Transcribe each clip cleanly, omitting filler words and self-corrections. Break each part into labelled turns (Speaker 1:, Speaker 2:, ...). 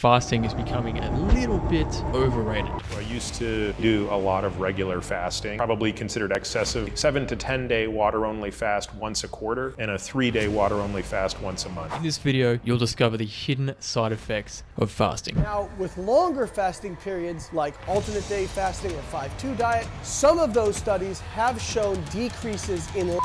Speaker 1: Fasting is becoming a little bit overrated.
Speaker 2: I used to do a lot of regular fasting, probably considered excessive. 7 to 10 day water only fast once a quarter and a 3-day water only fast once a month.
Speaker 1: In this video, you'll discover the hidden side effects of fasting.
Speaker 3: Now, with longer fasting periods like alternate day fasting or 5-2 diet, some of those studies have shown decreases in.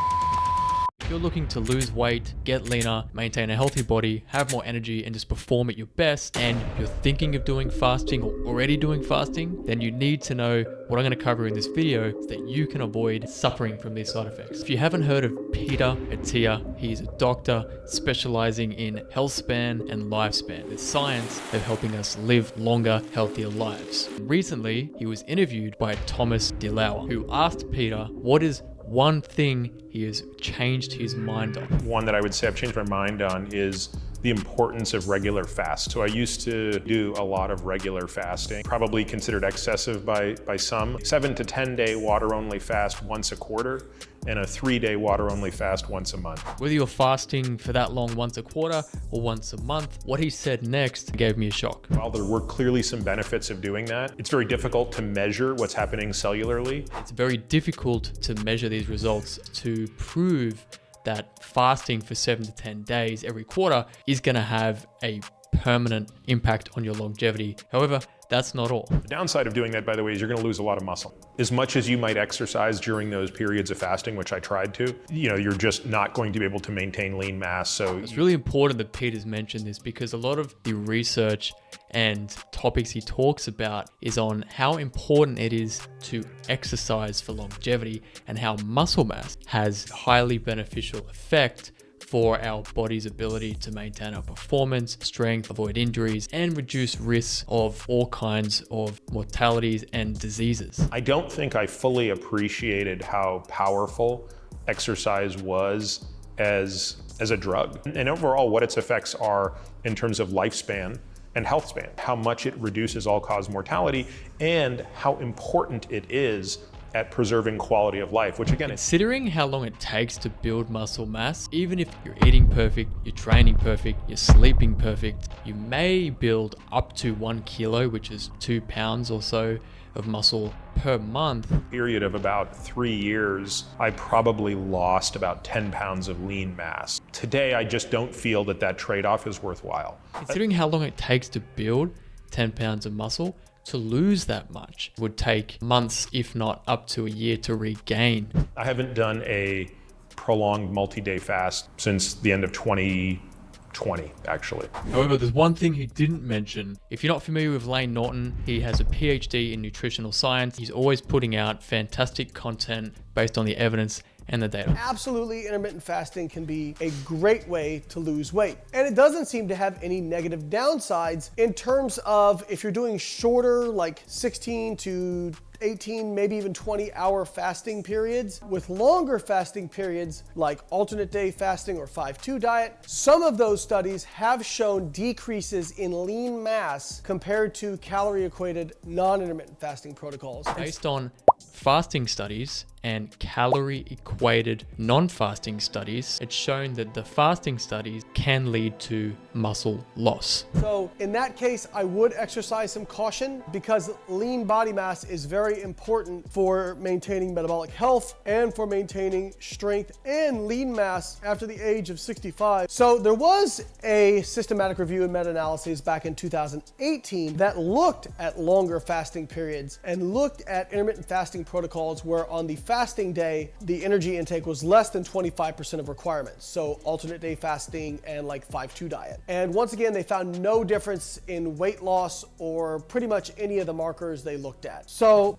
Speaker 1: If you're looking to lose weight, get leaner, maintain a healthy body, have more energy, and just perform at your best, and you're thinking of doing fasting or already doing fasting, then you need to know what I'm going to cover in this video so that you can avoid suffering from these side effects. If you haven't heard of Peter Attia, he's a doctor specializing in health span and lifespan, the science of helping us live longer, healthier lives. Recently, he was interviewed by Thomas DeLauer, who asked Peter, what is one thing he has changed his mind on?
Speaker 2: One that I would say I've changed my mind on is the importance of regular fast. So I used to do a lot of regular fasting, probably considered excessive by some. 7 to 10 day water only fast once a quarter and a 3-day water only fast once a month.
Speaker 1: Whether you're fasting for that long once a quarter or once a month, what he said next gave me a shock.
Speaker 2: While there were clearly some benefits of doing that, it's very difficult to measure what's happening cellularly.
Speaker 1: It's very difficult to measure these results to prove that fasting for 7 to 10 days every quarter is going to have a permanent impact on your longevity. However, that's not all.
Speaker 2: The downside of doing that, by the way, is you're going to lose a lot of muscle. As much as you might exercise during those periods of fasting, which I tried to, you're just not going to be able to maintain lean mass. So
Speaker 1: it's really important that Peter's mentioned this because a lot of the research and topics he talks about is on how important it is to exercise for longevity and how muscle mass has highly beneficial effect for our body's ability to maintain our performance, strength, avoid injuries, and reduce risks of all kinds of mortalities and diseases.
Speaker 2: I don't think I fully appreciated how powerful exercise was as a drug, and overall what its effects are in terms of lifespan and health span, how much it reduces all-cause mortality, and how important it is at preserving quality of life, which again,
Speaker 1: considering how long it takes to build muscle mass, even if you're eating perfect, you're training perfect, you're sleeping perfect, you may build up to 1 kilo, which is 2 pounds or so of muscle per month.
Speaker 2: Period of about 3 years, I probably lost about 10 pounds of lean mass. Today, I just don't feel that trade-off is worthwhile.
Speaker 1: Considering how long it takes to build 10 pounds of muscle, to lose that much would take months, if not up to a year to regain.
Speaker 2: I haven't done a prolonged multi-day fast since the end of 2020, actually.
Speaker 1: However, there's one thing he didn't mention. If you're not familiar with Lane Norton, he has a PhD in nutritional science. He's always putting out fantastic content based on the evidence and the data.
Speaker 3: Absolutely, intermittent fasting can be a great way to lose weight. And it doesn't seem to have any negative downsides in terms of if you're doing shorter, like 16 to 18, maybe even 20-hour fasting periods. With longer fasting periods like alternate day fasting or 5-2 diet, some of those studies have shown decreases in lean mass compared to calorie-equated non-intermittent fasting protocols.
Speaker 1: Based on fasting studies and calorie-equated non-fasting studies, it's shown that the fasting studies can lead to muscle loss.
Speaker 3: So in that case, I would exercise some caution because lean body mass is very important for maintaining metabolic health and for maintaining strength and lean mass after the age of 65. So there was a systematic review and meta-analysis back in 2018 that looked at longer fasting periods and looked at intermittent fasting protocols where on the fasting day, the energy intake was less than 25% of requirements. So alternate day fasting and like 5-2 diet. And once again, they found no difference in weight loss or pretty much any of the markers they looked at. So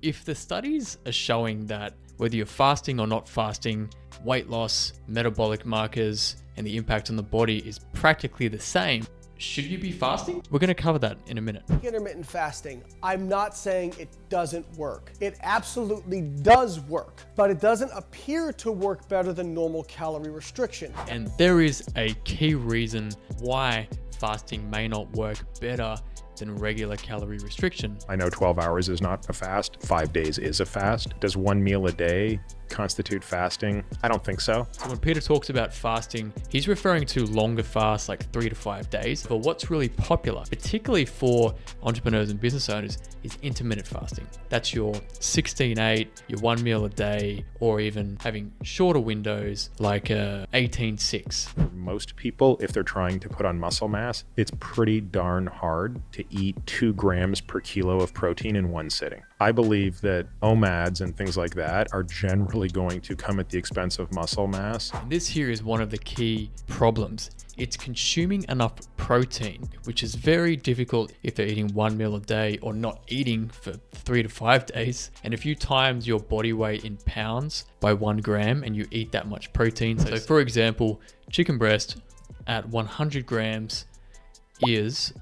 Speaker 1: if the studies are showing that whether you're fasting or not fasting, weight loss, metabolic markers, and the impact on the body is practically the same, should you be fasting? We're going to cover that in a minute.
Speaker 3: Intermittent fasting, I'm not saying it doesn't work. It absolutely does work, but it doesn't appear to work better than normal calorie restriction.
Speaker 1: And there is a key reason why fasting may not work better than regular calorie restriction.
Speaker 2: I know 12 hours is not a fast. 5 days is a fast. Does 1 meal a day constitute fasting? I don't think so.
Speaker 1: So when Peter talks about fasting, he's referring to longer fasts like 3 to 5 days. But what's really popular, particularly for entrepreneurs and business owners, is intermittent fasting. That's your 16-8, your 1 meal a day, or even having shorter windows like 18-6.
Speaker 2: For most people, if they're trying to put on muscle mass, it's pretty darn hard to eat 2 grams per kilo of protein in one sitting. I believe that OMADs and things like that are generally going to come at the expense of muscle mass.
Speaker 1: And this here is one of the key problems. It's consuming enough protein, which is very difficult if they're eating 1 meal a day or not eating for 3 to 5 days. And if you times your body weight in pounds by 1 gram and you eat that much protein. So for example, chicken breast at 100 grams is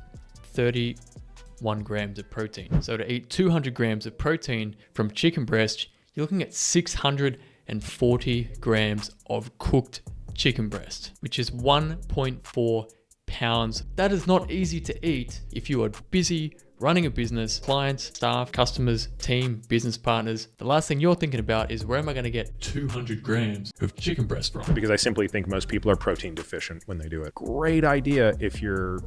Speaker 1: 31 grams of protein. So to eat 200 grams of protein from chicken breast, you're looking at 640 grams of cooked chicken breast, which is 1.4 pounds. That is not easy to eat if you are busy running a business, clients, staff, customers, team, business partners. The last thing you're thinking about is, where am I going to get 200 grams of chicken breast from?
Speaker 2: Because I simply think most people are protein deficient when they do it. Great idea if you're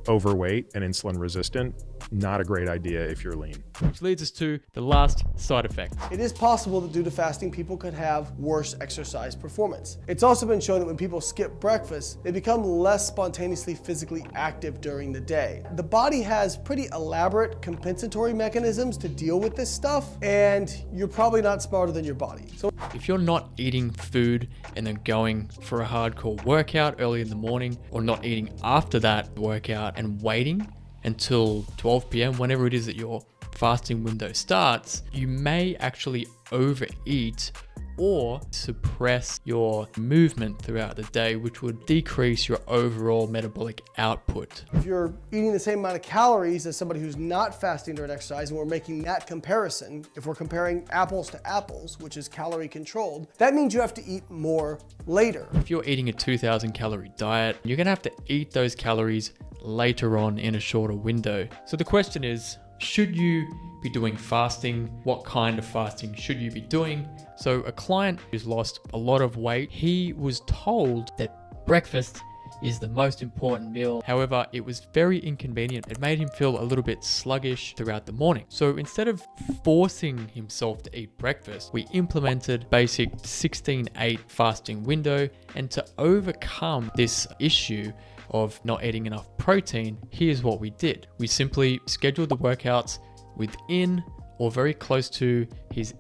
Speaker 2: overweight and insulin resistant. Not a great idea if you're lean.
Speaker 1: Which leads us to the last side effect.
Speaker 3: It is possible that due to fasting, people could have worse exercise performance. It's also been shown that when people skip breakfast, they become less spontaneously physically active during the day. The body has pretty elaborate compensatory mechanisms to deal with this stuff, and you're probably not smarter than your body. So
Speaker 1: if you're not eating food and then going for a hardcore workout early in the morning, or not eating after that workout and waiting until 12 p.m., whenever it is that your fasting window starts, you may actually overeat or suppress your movement throughout the day, which would decrease your overall metabolic output.
Speaker 3: if you're eating the same amount of calories as somebody who's not fasting during exercise, and we're making that comparison, if we're comparing apples to apples, which is calorie controlled, that means you have to eat more later.
Speaker 1: If you're eating a 2,000 calorie diet, you're gonna have to eat those calories later on in a shorter window. So the question is, should you be doing fasting? What kind of fasting should you be doing? So a client who's lost a lot of weight, he was told that breakfast is the most important meal. However, it was very inconvenient. It made him feel a little bit sluggish throughout the morning. So instead of forcing himself to eat breakfast, we implemented basic 16-8 fasting window. And to overcome this issue of not eating enough protein, here's what we did. We simply scheduled the workouts within or very close to his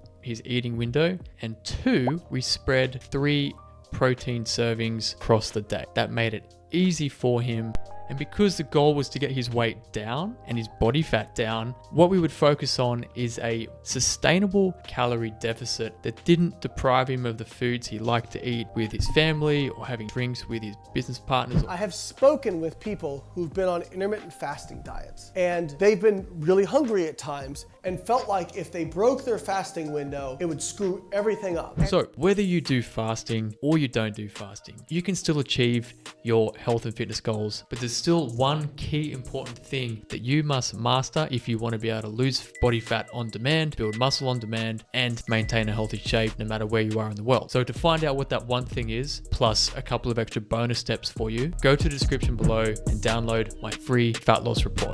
Speaker 1: eating window. And 2, we spread 3 protein servings across the day. That made it easy for him. And because the goal was to get his weight down and his body fat down, what we would focus on is a sustainable calorie deficit that didn't deprive him of the foods he liked to eat with his family or having drinks with his business partners.
Speaker 3: I have spoken with people who've been on intermittent fasting diets, and they've been really hungry at times and felt like if they broke their fasting window, it would screw everything up.
Speaker 1: So whether you do fasting or you don't do fasting, you can still achieve your health and fitness goals, but there's still one key important thing that you must master if you want to be able to lose body fat on demand, build muscle on demand, and maintain a healthy shape no matter where you are in the world. So to find out what that one thing is, plus a couple of extra bonus steps for you, go to the description below and download my free fat loss report.